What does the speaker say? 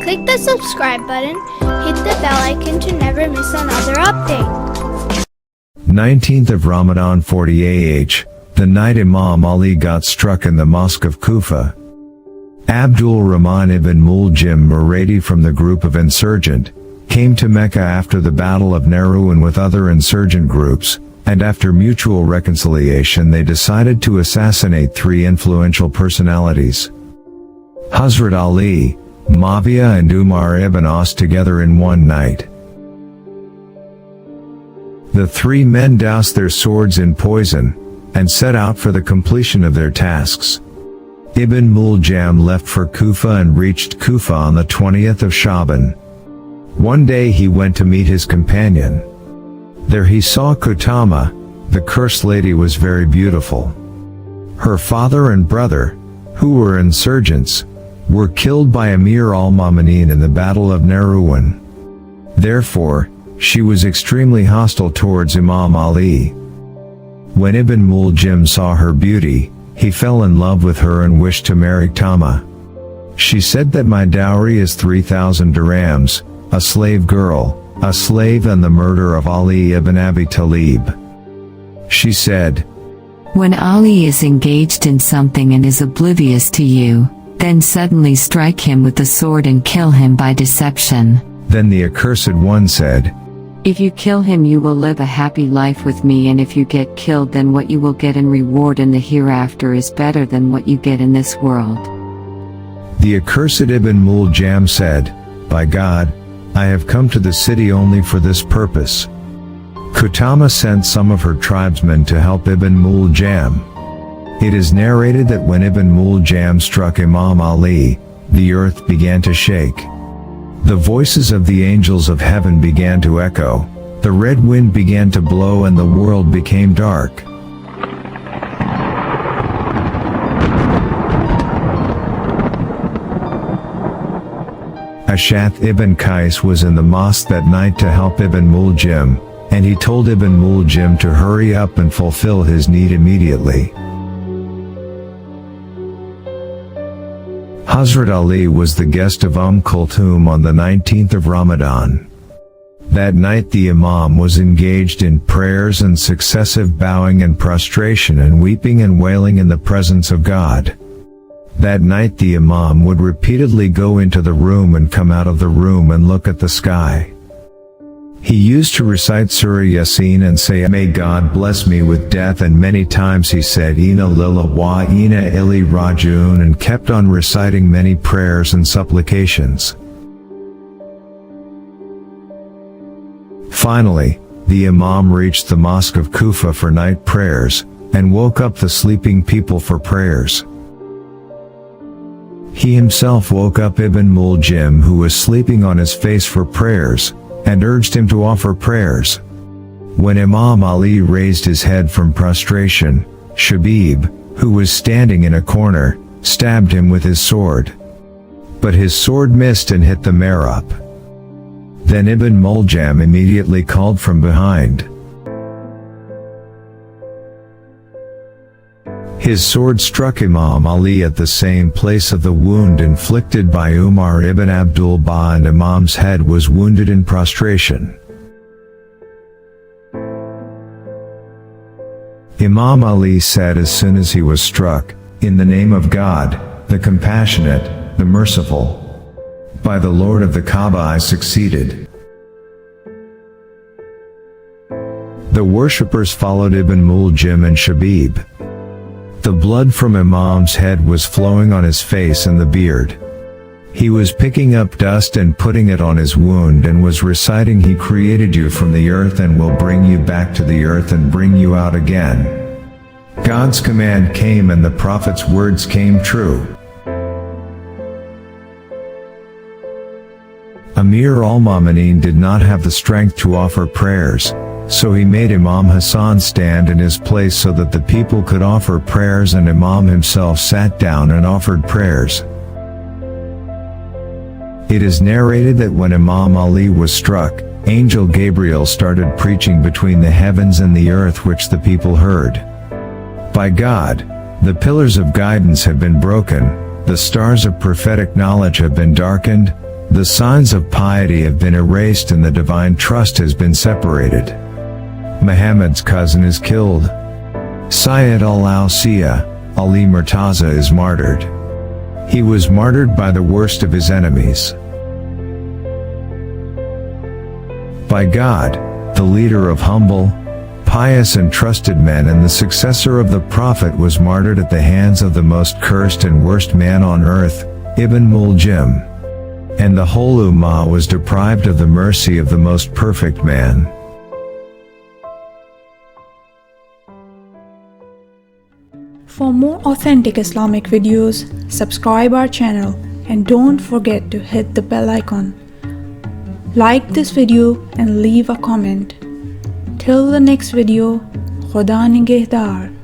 Click the subscribe button, hit the bell icon to never miss another update. 19th of Ramadan 40 AH, the night Imam Ali got struck in the Mosque of Kufa. Abdul Rahman ibn Muljim Muradi from the group of insurgent, came to Mecca after the Battle of Nahrawan with other insurgent groups, and after mutual reconciliation they decided to assassinate three influential personalities. Hazrat Ali, Muawiyah and Umar ibn As together in one night. The three men doused their swords in poison, and set out for the completion of their tasks. Ibn Muljam left for Kufa and reached Kufa on the 20th of Shaban. One day he went to meet his companion. There he saw Kutama, the cursed lady was very beautiful. Her father and brother, who were insurgents, were killed by Amir al-Mu'minin in the Battle of Nahrawan. Therefore, she was extremely hostile towards Imam Ali. When Ibn Muljim saw her beauty, he fell in love with her and wished to marry Tama. She said that my dowry is 3,000 dirhams, a slave girl, a slave and the murder of Ali ibn Abi Talib. She said, "When Ali is engaged in something and is oblivious to you, then suddenly strike him with the sword and kill him by deception." Then the accursed one said, "If you kill him you will live a happy life with me, and if you get killed then what you will get in reward in the hereafter is better than what you get in this world." The accursed Ibn Muljam said, "By God, I have come to the city only for this purpose." Kutama sent some of her tribesmen to help Ibn Muljam. It is narrated that when Ibn Muljam struck Imam Ali, the earth began to shake. The voices of the angels of heaven began to echo, the red wind began to blow and the world became dark. Ashath ibn Qais was in the mosque that night to help Ibn Muljim, and he told Ibn Muljim to hurry up and fulfill his need immediately. Hazrat Ali was the guest of Kulthum on the 19th of Ramadan. That night the Imam was engaged in prayers and successive bowing and prostration and weeping and wailing in the presence of God. That night the Imam would repeatedly go into the room and come out of the room and look at the sky. He used to recite Surah Yasin and say, "May God bless me with death," and many times he said, "Inna lillahi wa inna ilaihi raji'un," and kept on reciting many prayers and supplications. Finally, the Imam reached the Mosque of Kufa for night prayers, and woke up the sleeping people for prayers. He himself woke up Ibn Muljim, who was sleeping on his face, for prayers, and urged him to offer prayers. When Imam Ali raised his head from prostration, Shabib, who was standing in a corner, stabbed him with his sword. But his sword missed and hit the mihrab. Then Ibn Muljam immediately called from behind. His sword struck Imam Ali at the same place of the wound inflicted by Umar ibn Abdul Ba, and Imam's head was wounded in prostration. Imam Ali said as soon as he was struck, "In the name of God, the Compassionate, the Merciful. By the Lord of the Kaaba I succeeded." The worshippers followed Ibn Muljim and Shabib. The blood from Imam's head was flowing on his face and the beard. He was picking up dust and putting it on his wound and was reciting, "He created you from the earth and will bring you back to the earth and bring you out again." God's command came and the Prophet's words came true. Amir al-Mu'minin did not have the strength to offer prayers, so he made Imam Hassan stand in his place so that the people could offer prayers, and Imam himself sat down and offered prayers. It is narrated that when Imam Ali was struck, Angel Gabriel started preaching between the heavens and the earth, which the people heard. By God, the pillars of guidance have been broken, the stars of prophetic knowledge have been darkened, The signs of piety have been erased and the divine trust has been separated. Muhammad's cousin is killed. Syed al-Awsiya, Ali Murtaza, is martyred. He was martyred by the worst of his enemies. By God, the leader of humble, pious and trusted men and the successor of the Prophet was martyred at the hands of the most cursed and worst man on earth, Ibn Muljam. And the whole Ummah was deprived of the mercy of the most perfect man. For more authentic Islamic videos, subscribe our channel and don't forget to hit the bell icon. Like this video and leave a comment. Till the next video, Khuda Nigehdaar.